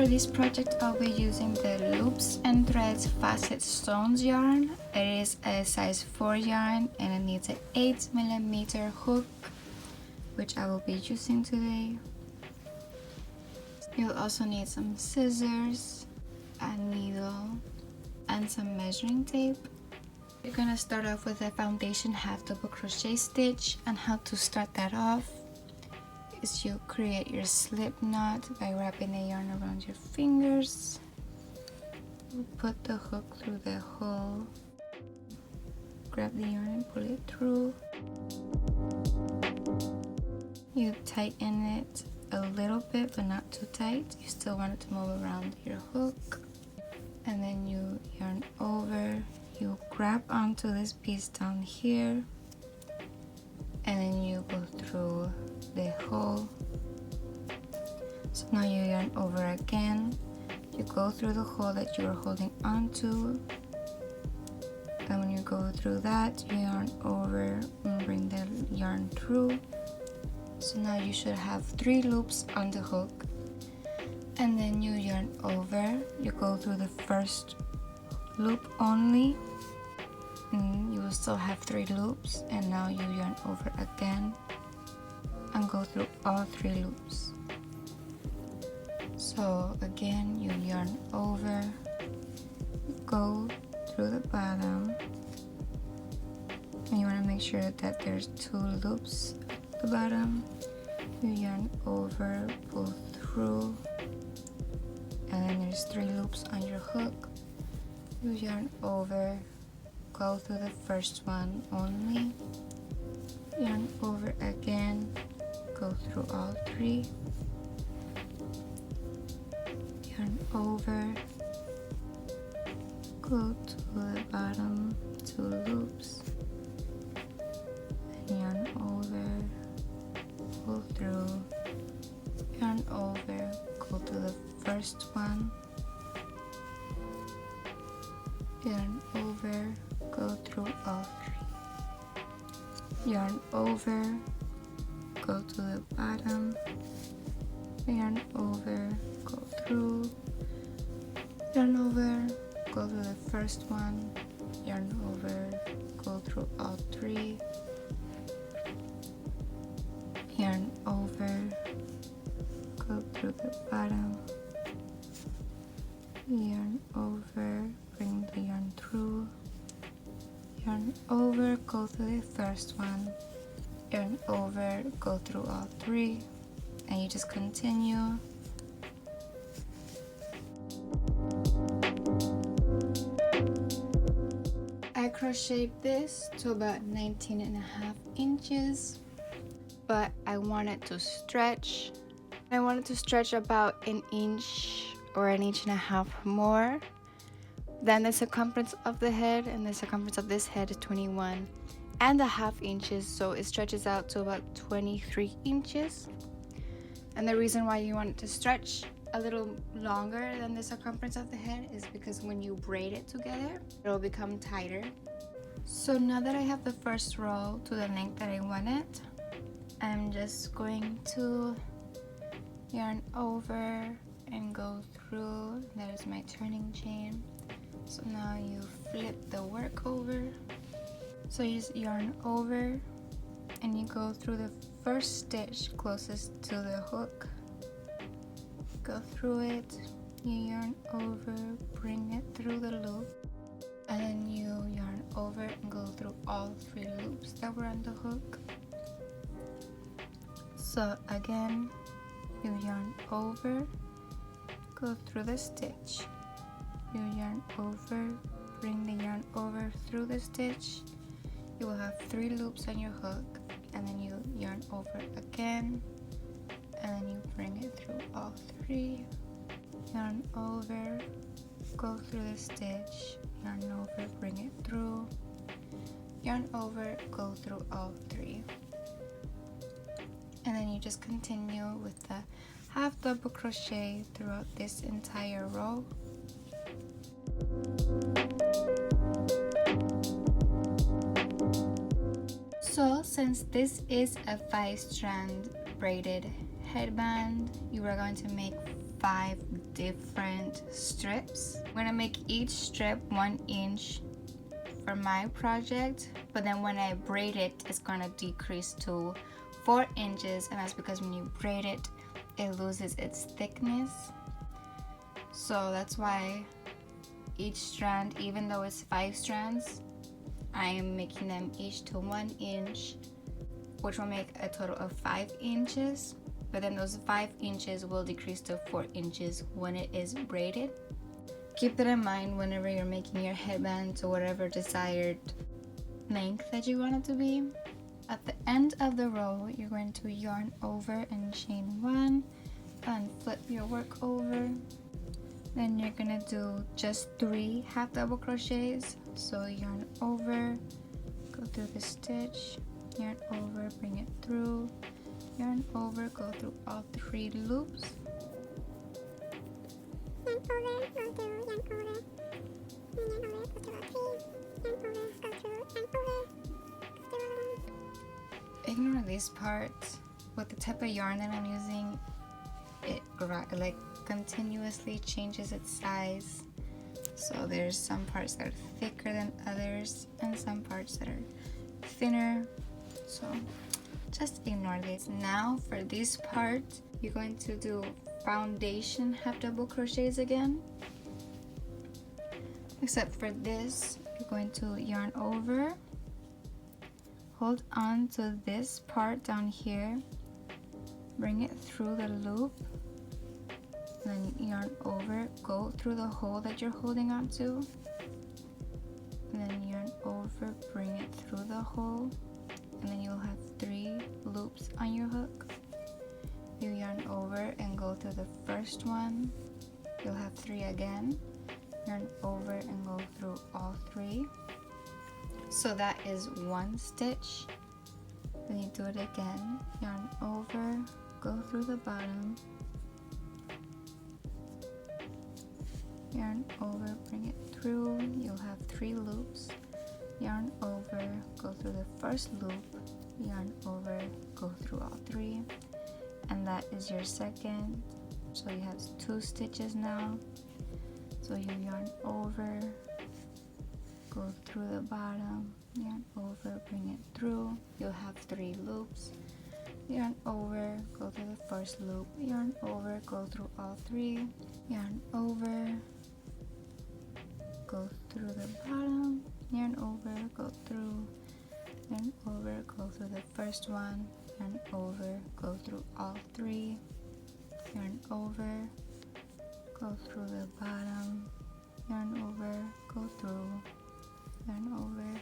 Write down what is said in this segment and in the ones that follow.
For this project, I'll be using the Loops and Threads Facet Stones yarn. It is a size 4 yarn and it needs an 8mm hook, which I will be using today. You'll also need some scissors, a needle, and some measuring tape. You're gonna start off with a foundation half double crochet stitch, and how to start that off is you create your slip knot by wrapping the yarn around your fingers. You put the hook through the hole, grab the yarn and pull it through. You tighten it a little bit but not too tight. You still want it to move around your hook, and then you yarn over. You grab onto this piece down here, and then you go through the hole. So now you yarn over again. You go through the hole that you are holding onto, and when you go through that, you yarn over and bring the yarn through. So now you should have 3 loops on the hook, and then you yarn over. You go through the first loop only, and you will still have 3 loops, and now you yarn over again and go through all 3 loops. So again, you yarn over, go through the bottom, and you want to make sure that there's 2 loops at the bottom. You yarn over, pull through, and then there's 3 loops on your hook. You yarn over, go through the first one only, yarn over again, go through all 3, yarn over, go to the bottom 2 loops, and yarn over, pull through, yarn over, go to the first one, yarn over, go through all 3, yarn over, go to the bottom, yarn over, go through, yarn over, go to the first one, yarn over, go through all 3, yarn over, go through the bottom, yarn over, bring the yarn through, yarn over, go through the first one, yarn over, go through all 3, and you just continue. I crocheted this to about 19.5 inches, but I wanted to stretch. I wanted to stretch about 1 inch or 1.5 inches more than the circumference of the head, and the circumference of this head is 21.5 inches, so it stretches out to about 23 inches. And the reason why you want it to stretch a little longer than the circumference of the head is because when you braid it together, it'll become tighter. So now that I have the first row to the length that I want it, I'm just going to yarn over and go through. That is my turning chain. So now you flip the work over. So you just yarn over and you go through the first stitch closest to the hook. Go through it, you yarn over, bring it through the loop, and then you yarn over and go through all 3 loops that were on the hook. So again, you yarn over, go through the stitch, you yarn over, bring the yarn over through the stitch. You will have 3 loops on your hook, and then you yarn over again, and then you bring it through all 3, yarn over, go through the stitch, yarn over, bring it through, yarn over, go through all 3, and then you just continue with the half double crochet throughout this entire row. So since this is a 5-strand braided headband, you are going to make 5 different strips. I'm gonna make each strip 1 inch for my project, but then when I braid it, it's gonna decrease to 4 inches, and that's because when you braid it, it loses its thickness. So that's why each strand, even though it's 5 strands, I am making them each to 1 inch, which will make a total of 5 inches. But then those 5 inches will decrease to 4 inches when it is braided. Keep that in mind whenever you're making your headband to whatever desired length that you want it to be. At the end of the row, you're going to yarn over and chain 1 and flip your work over. Then you're gonna do just 3 half double crochets. So yarn over, go through the stitch, yarn over, bring it through, yarn over, go through all 3 loops, yarn over, go through, yarn over, yarn over, go through all 3, yarn over, go through, yarn over, go through. Ignore this part. With the type of yarn that I'm using, it like continuously changes its size. So there's some parts that are thicker than others and some parts that are thinner. So just ignore this. Now for this part, you're going to do foundation half double crochets again. Except for this, you're going to yarn over, hold on to this part down here, bring it through the loop, then yarn over, go through the hole that you're holding on to, and then yarn over, bring it through the hole, and then you'll have 3 loops on your hook. You yarn over and go through the first one, you'll have 3 again, yarn over and go through all 3. So that is 1 stitch. Then you do it again, yarn over, go through the bottom, yarn over, bring it through, you'll have 3 loops, yarn over, go through the first loop, yarn over, go through all 3, and that is your second. So you have 2 stitches now. So you yarn over, go through the bottom, yarn over, bring it through, you'll have 3 loops, yarn over, go through the first loop, yarn over, go through all 3, yarn over, go through the bottom, yarn over, go through, yarn over, go through the first one, yarn over, go through all 3, yarn over, go through the bottom, yarn over, go through, yarn over,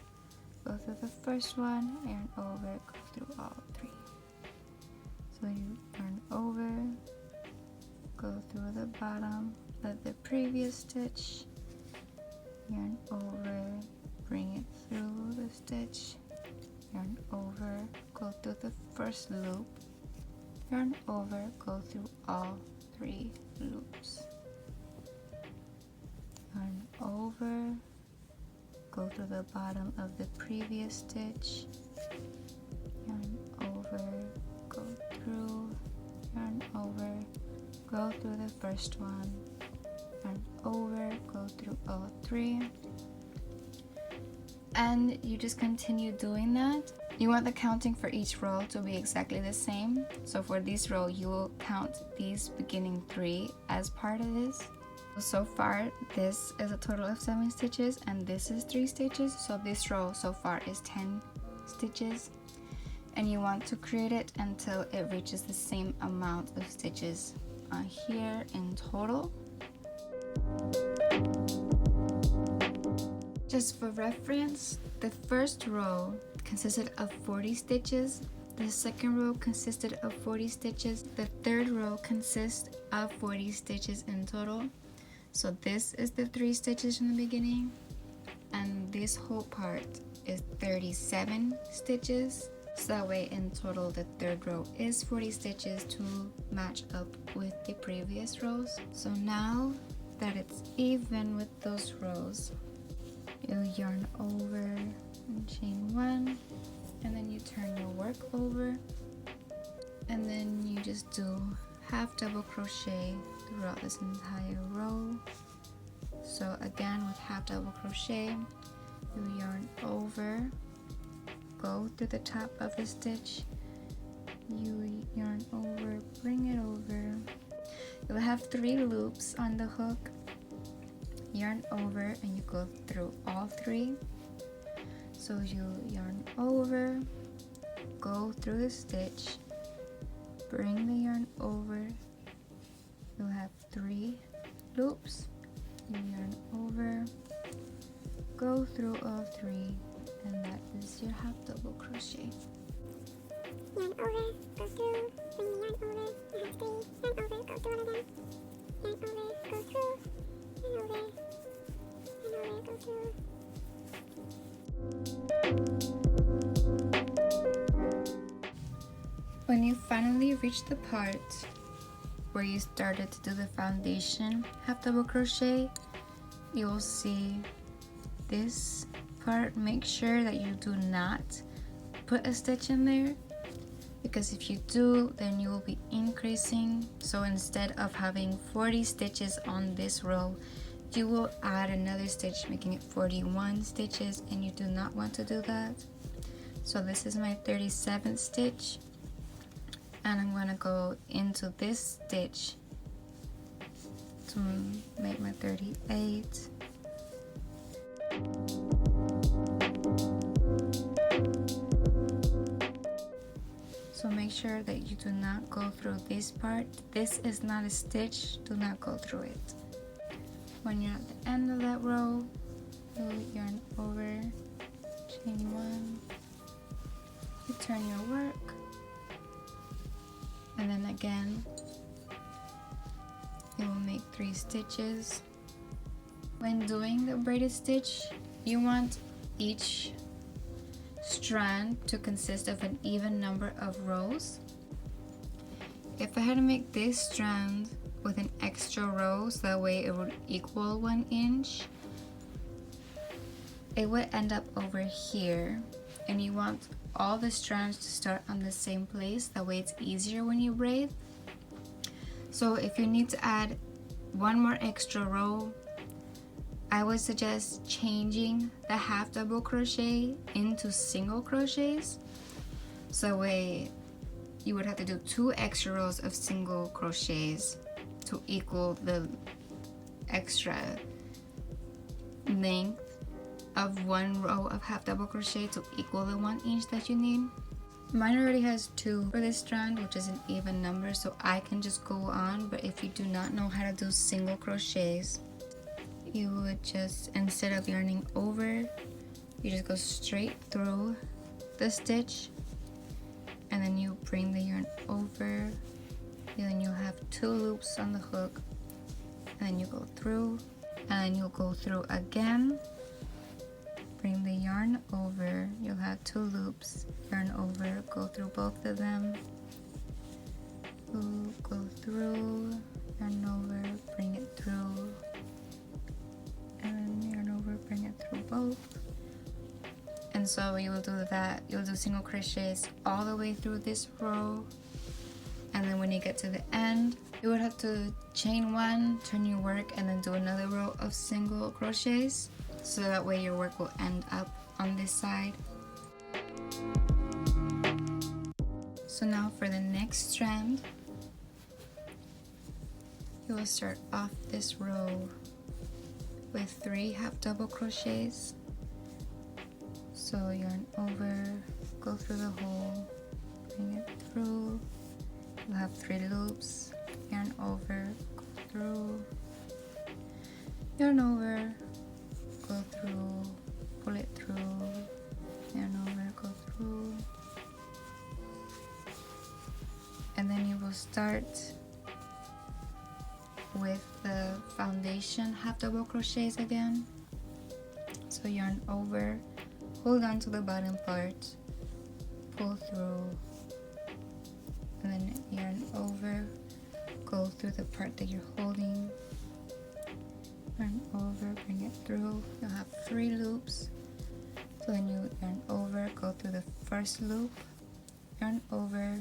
go through the first one, yarn over, go through all 3. So you yarn over, go through the bottom of the previous stitch, yarn over, bring it through the stitch, yarn over, go through the first loop, yarn over, go through all 3 loops, yarn over, go through the bottom of the previous stitch, yarn over, go through, yarn over, go through the first one, yarn over, go through all 3, and you just continue doing that. You want the counting for each row to be exactly the same. So for this row, you will count these beginning 3 as part of this. So far, this is a total of 7 stitches and this is 3 stitches. So this row so far is 10 stitches. And you want to create it until it reaches the same amount of stitches here in total. Just for reference, the first row consisted of 40 stitches, the second row consisted of 40 stitches, the third row consists of 40 stitches in total. So this is the 3 stitches from the beginning, and this whole part is 37 stitches. So that way in total the third row is 40 stitches to match up with the previous rows. So now that it's even with those rows, you yarn over and chain 1, and then you turn your work over, and then you just do half double crochet throughout this entire row. So again, with half double crochet, you yarn over, go through the top of the stitch, you yarn over, bring it over. You'll have 3 loops on the hook, yarn over, and you go through all 3. So you yarn over, go through the stitch, bring the yarn over, you'll have 3 loops, you yarn over, go through all 3, and that is your half double crochet. Yarn over, go through, bring the yarn over, you have 3, yarn over, go through it again, yarn over, go through, yarn over, go through. When you finally reach the part where you started to do the foundation half double crochet, you will see this part. Make sure that you do not put a stitch in there, because if you do, then you will be increasing. So instead of having 40 stitches on this row, you will add another stitch, making it 41 stitches, and you do not want to do that. So this is my 37th stitch, and I'm going to go into this stitch to make my 38. So make sure that you do not go through this part. This is not a stitch, do not go through it. When you're at the end of that row, you yarn over, chain 1, return your work, and then again you will make 3 stitches. When doing the braided stitch, you want each strand to consist of an even number of rows. If I had to make this strand with an extra row, so that way it would equal 1 inch, it would end up over here, and you want all the strands to start on the same place, that way it's easier when you braid. So if you need to add 1 more extra row, I would suggest changing the half double crochet into single crochets, so that way you would have to do 2 extra rows of single crochets to equal the extra length of 1 row of half double crochet to equal the 1 inch that you need. Mine already has 2 for this strand, which is an even number, so I can just go on. But if you do not know how to do single crochets, you would just, instead of yarning over, you just go straight through the stitch, and then you bring the yarn over, and then you'll have 2 loops on the hook, and then you go through, and then you'll go through again, bring the yarn over, you'll have 2 loops, yarn over, go through both of them, go through, yarn over, bring it through, and then yarn over, bring it through both. And so you will do that, you'll do single crochets all the way through this row, and then when you get to the end, you would have to chain 1, turn your work, and then do another row of single crochets, so that way your work will end up on this side. So now for the next strand, you will start off this row with 3 half double crochets. So yarn over, go through the hole, bring it through, you'll have 3 loops, yarn over, go through, yarn over, go through, pull it through, yarn over, go through, and then you will start with the foundation half double crochets again. So yarn over, hold on to the bottom part, pull through, and then yarn over, go through the part that you're holding, yarn over, bring it through, you'll have 3 loops, so then you yarn over, go through the first loop, yarn over,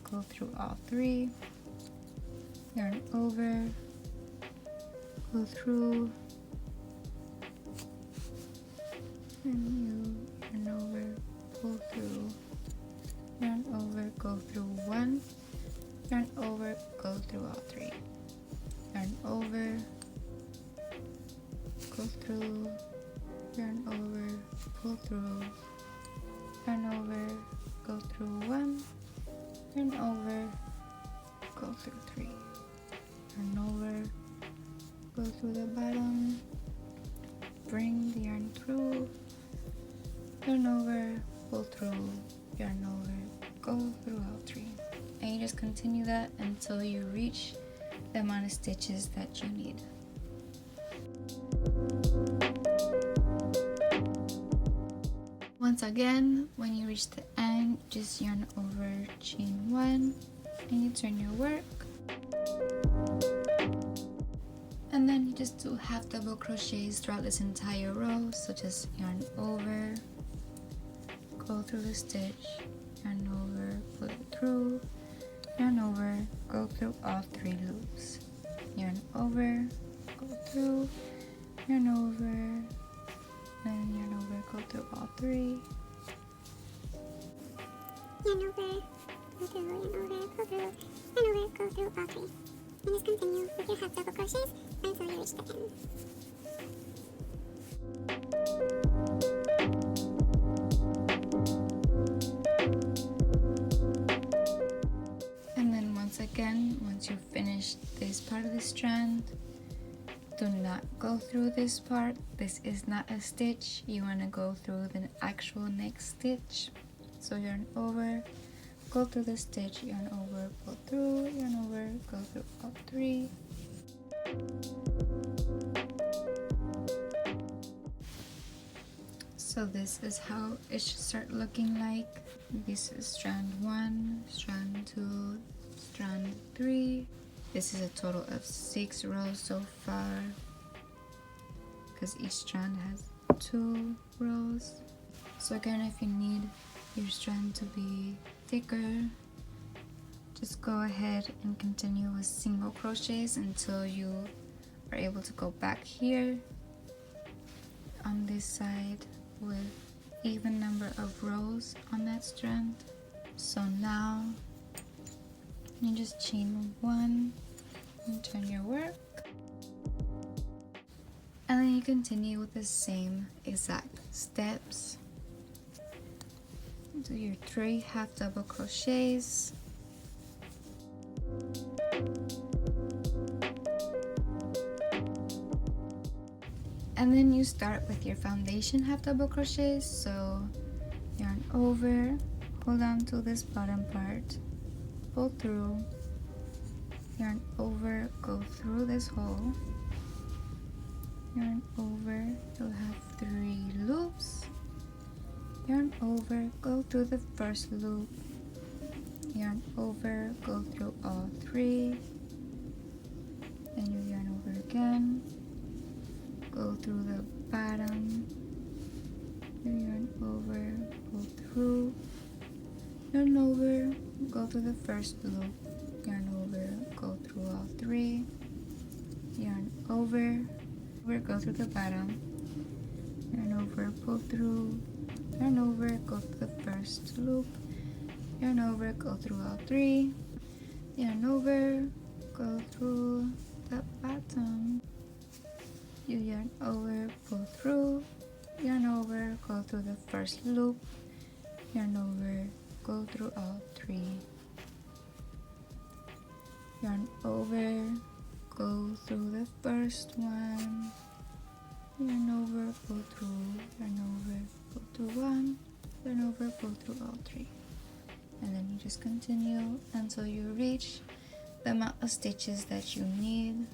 go through all 3, yarn over, go through, and you yarn over, pull through, yarn over, go through one, yarn over, go through all three, yarn over, go through, yarn over, pull through, yarn over, go through one, yarn over, go through three, yarn over, go through the bottom, bring the yarn through, yarn over, pull through, yarn over, go through all three, and you just continue that until you reach the amount of stitches that you need. Once again, when you reach the end, just yarn over, chain one, and you turn your work, and then you just do half double crochets throughout this entire row. So just yarn over, go through the stitch, yarn over, pull it through, yarn over, go through all three loops, yarn over, go through, yarn over, and yarn over, go through all three, yarn over, go through, yarn over, go through, yarn over, go through all three. And just continue with your half double crochets until you reach the end. and then once again, once you finish this part of the strand, do not go through this part. This is not a stitch. You want to go through the actual next stitch. So yarn over, go through the stitch, yarn over, go through, yarn over, go through all three. So this is how it should start looking like. This is strand 1, strand 2, strand 3. This is a total of 6 rows so far, because each strand has 2 rows. So again, if you need your strand to be thicker, just go ahead and continue with single crochets until you are able to go back here on this side with even number of rows on that strand. So now you just chain 1 and turn your work, and then you continue with the same exact steps. Do your 3 half double crochets, and then you start with your foundation half double crochets. So yarn over, hold on to this bottom part, pull through, yarn over, go through this hole, yarn over, you'll have 3 loops, yarn over, go through the first loop, yarn over, go through all 3, then you yarn over again, go through the bottom, you yarn over, go through, yarn over, go through the first loop, yarn over, go through all 3, yarn over, go through the bottom, yarn over, pull through, yarn over, go through the first loop, yarn over, go through all 3, yarn over, go through the bottom, you yarn over, pull through, yarn over, go through the first loop, yarn over, go through all 3, yarn over, go through the first one, yarn over, pull through, yarn over, pull through 1, yarn over, pull through all 3, and then you just continue until you reach the amount of stitches that you need.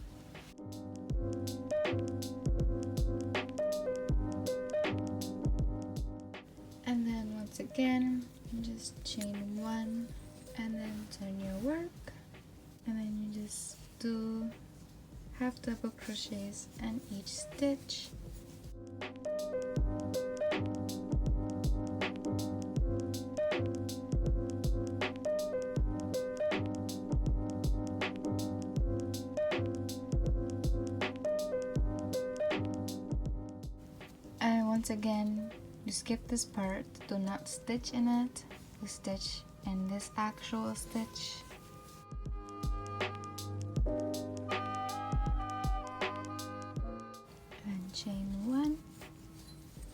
And then once again, just chain 1 and then turn your work, and then you just do half double crochets in each stitch. once again, you skip this part, do not stitch in it, you stitch in this actual stitch. And chain 1,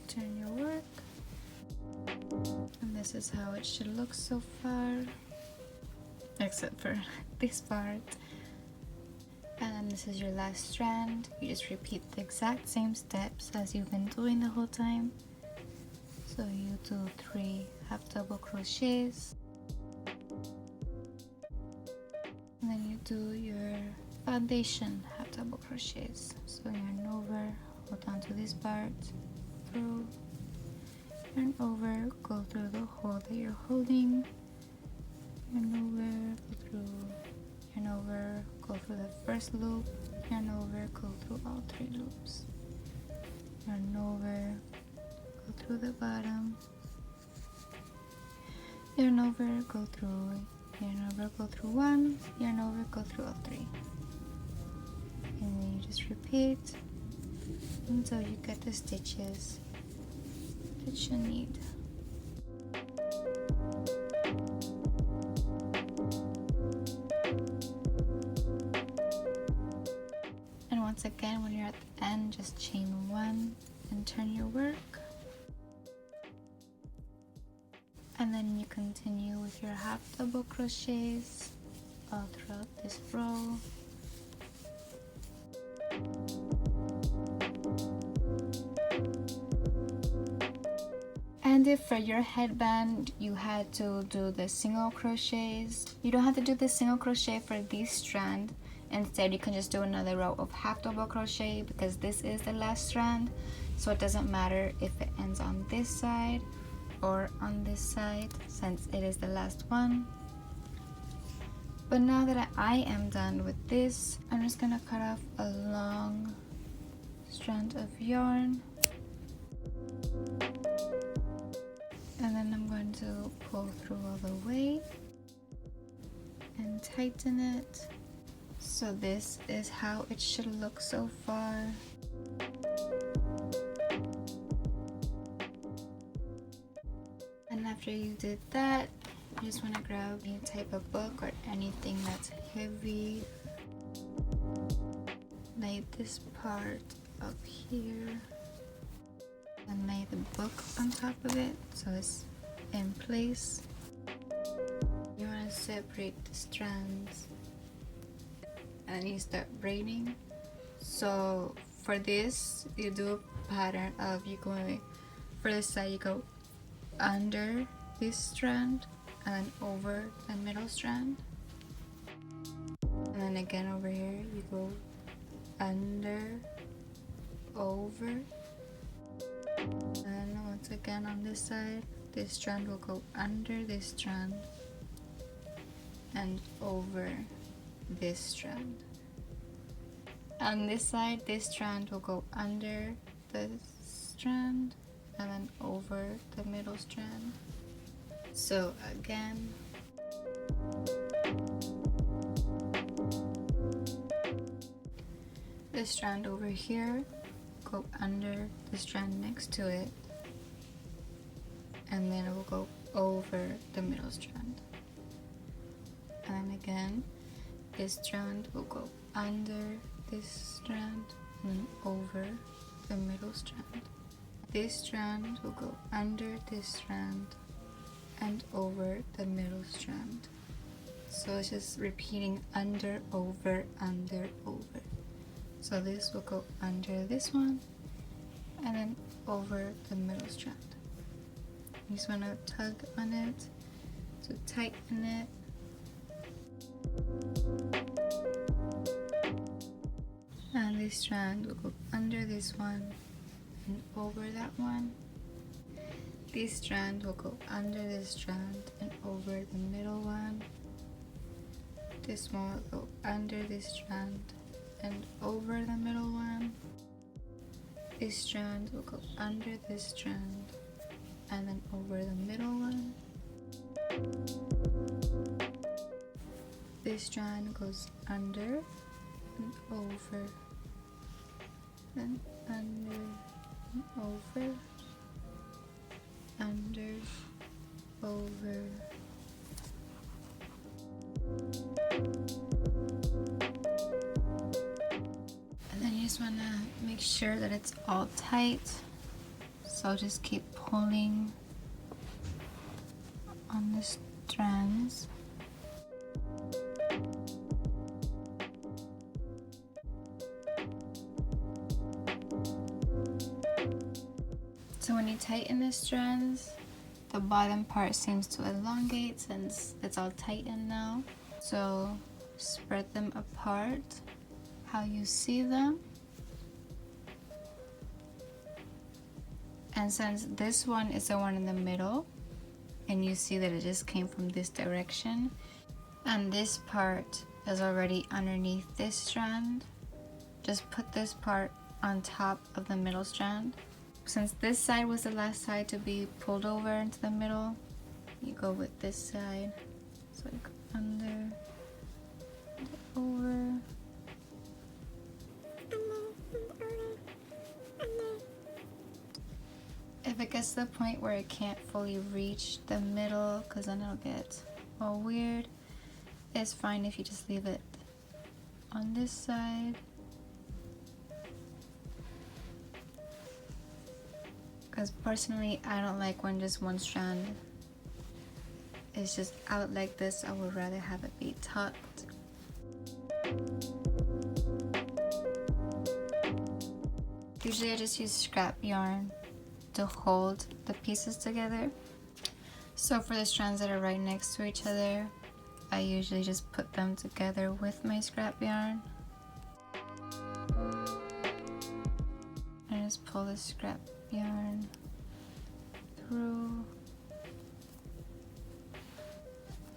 turn your work, and this is how it should look so far, except for this part. And then this is your last strand. You just repeat the exact same steps as you've been doing the whole time. So you do 3 half double crochets, and then you do your foundation half double crochets. So yarn over, hold on to this part, through, yarn over, go through the hole that you're holding, yarn over, go through, yarn over, go through the first loop, yarn over, go through all 3 loops, yarn over, go through the bottom, yarn over, go through, yarn over, go through 1, yarn over, go through all 3, and then you just repeat until you get the stitches that you need. And once again, when you're at the end, just chain 1 and turn your work. And then you continue with your half double crochets all throughout this row. And if for your headband you had to do the single crochets, you don't have to do the single crochet for this strand. Instead, you can just do another row of half double crochet because this is the last strand, so it doesn't matter if it ends on this side or on this side since it is the last one. But now that I am done with this, I'm just gonna cut off a long strand of yarn, and then I'm going to pull through all the way and tighten it. So this is how it should look so far. And after you did that, you just want to grab any type of book or anything that's heavy. Lay this part up here and lay the book on top of it so it's in place. You want to separate the strands and you start braiding. So for this, you do a pattern of you going for this side, you go under this strand and then over the middle strand, and then again over here you go under, over, and then once again on this side, this strand will go under this strand and over this strand. On this side, this strand will go under the strand and then over the middle strand. So again, this strand over here, go under the strand next to it, and then it will go over the middle strand. And again, this strand will go under this strand and then over the middle strand. This strand will go under this strand and over the middle strand. So it's just repeating under, over, under, over. So this will go under this one and then over the middle strand. You just want to tug on it to tighten it. And this strand will go under this one and over that one. This strand will go under this strand and over the middle one. This one will go under this strand and over the middle one. This strand will go under this strand and then over the middle one. This strand goes under and over, then under and over. under, over. And then you just want to make sure that it's all tight. So just keep pulling on the strands. So when you tighten the strands, the bottom part seems to elongate since it's all tightened now. So spread them apart how you see them. And since this one is the one in the middle, and you see that it just came from this direction, and this part is already underneath this strand, just put this part on top of the middle strand. Since this side was the last side to be pulled over into the middle, you go with this side. So like under, over. If it gets to the point where it can't fully reach the middle, because then it'll get all weird, it's fine if you just leave it on this side. Because personally, I don't like when just one strand is just out like this. I would rather have it be tucked. Usually I just use scrap yarn to hold the pieces together. So for the strands that are right next to each other, I usually just put them together with my scrap yarn. And just pull the scrap yarn through,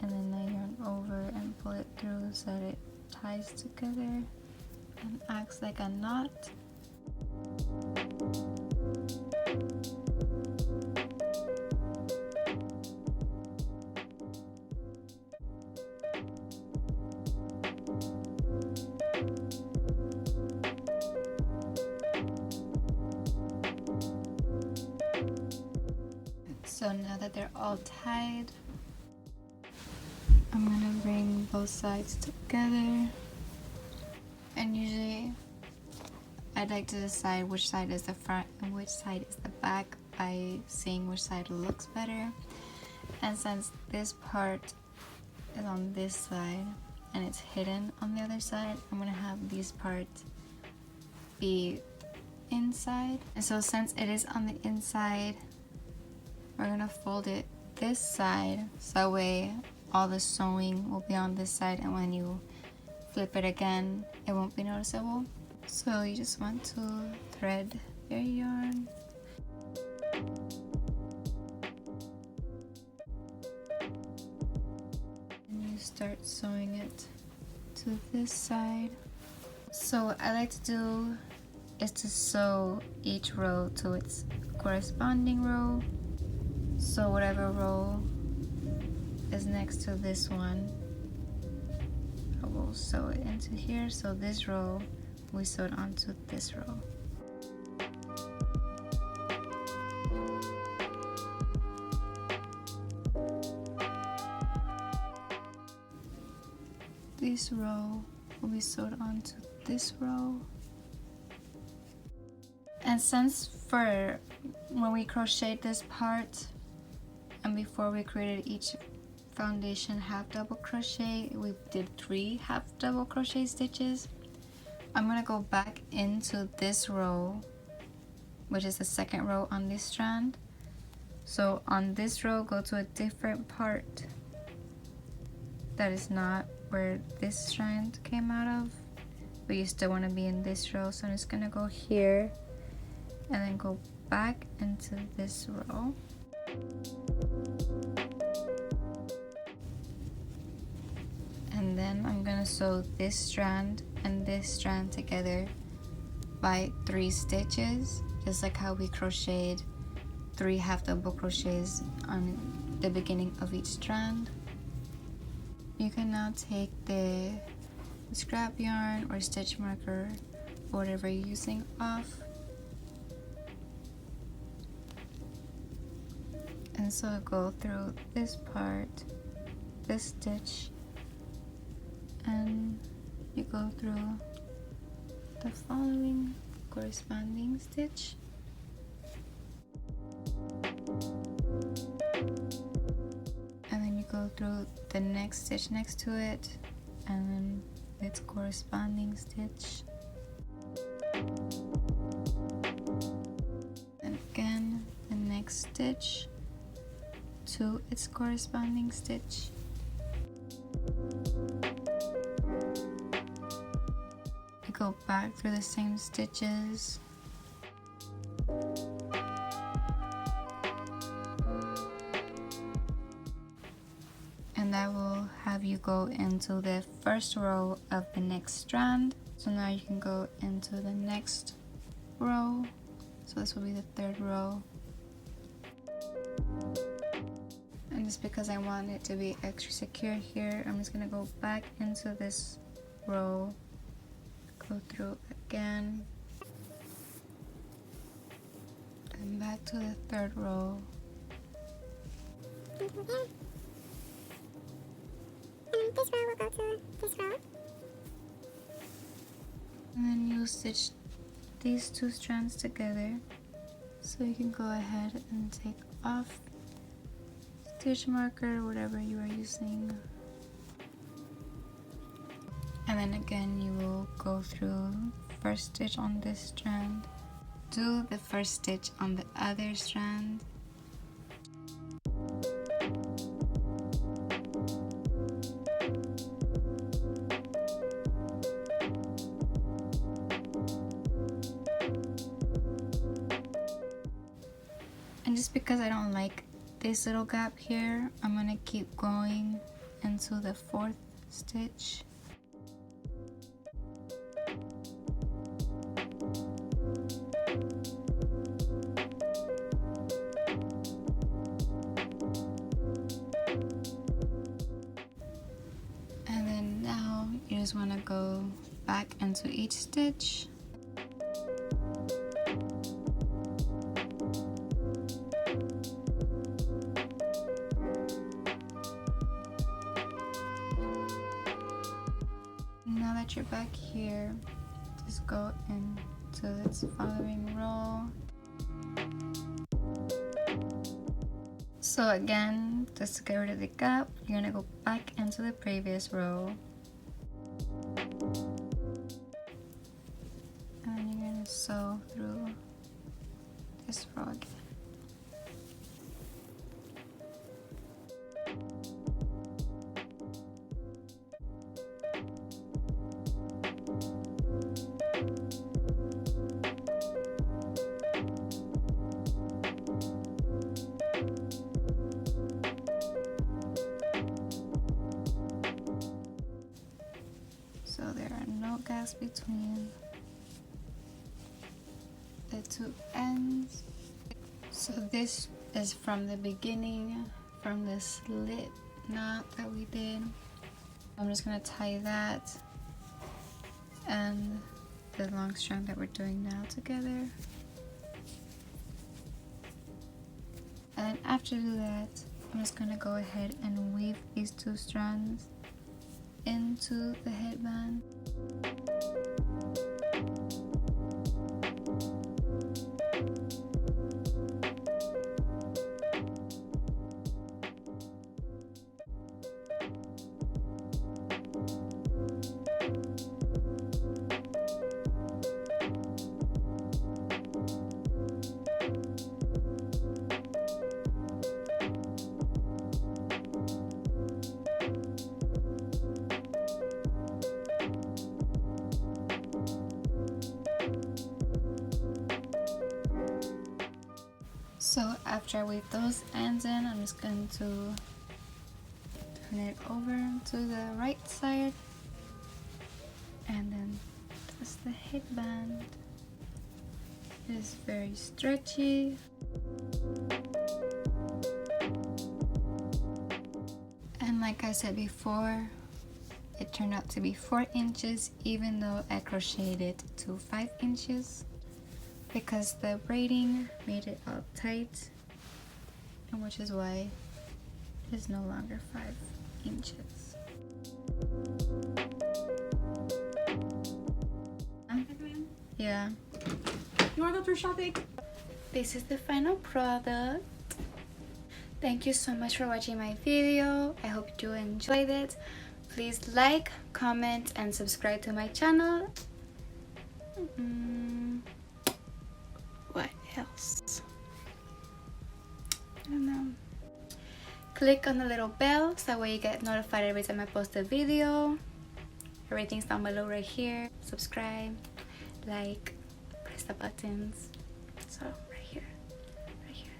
and then I yarn over and pull it through so that it ties together and acts like a knot. So now that they're all tied, I'm gonna bring both sides together. And usually I'd like to decide which side is the front and which side is the back by seeing which side looks better. And since this part is on this side and it's hidden on the other side, I'm gonna have these parts be inside. And so since it is on the inside, we're gonna fold it this side so that way all the sewing will be on this side, and when you flip it again it won't be noticeable. So you just want to thread your yarn and you start sewing it to this side. So what I like to do is to sew each row to its corresponding row. So whatever row is next to this one, I will sew it into here. So this row, we sewed onto this row. This row will be sewed onto this row. And since for when we crocheted this part, and before we created each foundation half double crochet, we did 3 half double crochet stitches. I'm gonna go back into this row, which is the second row on this strand. So on this row, go to a different part that is not where this strand came out of, but you still want to be in this row. So I'm just gonna go here and then go back into this row. And then I'm gonna sew this strand and this strand together by 3 stitches, just like how we crocheted 3 half double crochets on the beginning of each strand. You can now take the scrap yarn or stitch marker, whatever you're using, off. And so go through this part, this stitch, and you go through the following corresponding stitch. And then you go through the next stitch next to it, and then its corresponding stitch. And again, the next stitch to its corresponding stitch. You go back through the same stitches. And that will have you go into the first row of the next strand. So now you can go into the next row. So this will be the third row. And just because I want it to be extra secure here, I'm just gonna go back into this row, go through again, and back to the third row. And this row will go to this row. And then you'll stitch these two strands together. So you can go ahead and take off stitch marker, whatever you are using. And then again, you will go through first stitch on this strand, do the first stitch on the other strand, and just because I don't like this little gap here, I'm gonna keep going into the fourth stitch. And then now you just want to go back into each stitch. Now that you're back here, just go into its following row. So again, just to get rid of the gap, you're gonna go back into the previous row. And then you're gonna sew through this row again. So there are no gaps between the two ends. So this is from the beginning, from the slit knot that we did. I'm just gonna tie that and the long strand that we're doing now together. And after that, I'm just gonna go ahead and weave these two strands into the headband. So after I weave those ends in, I'm just going to turn it over to the right side, and then that's the headband. It is very stretchy. And like I said before, it turned out to be 4 inches even though I crocheted it to 5 inches. Because the braiding made it all tight, and which is why it is no longer 5 inches. Yeah. You wanna go through shopping? This is the final product. Thank you so much for watching my video. I hope you enjoyed it. Please like, comment, and subscribe to my channel. What else? I don't know. Click on the little bell so that way you get notified every time I post a video. Everything's down below right here. Subscribe, like, press the buttons. So right here, right here.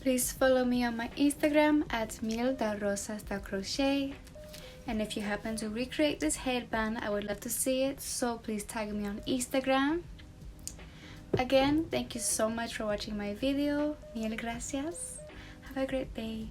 Please follow me on my Instagram at miel.rosas.crochet. And if you happen to recreate this headband, I would love to see it. So please tag me on Instagram. Again, thank you so much for watching my video. Mil gracias. Have a great day.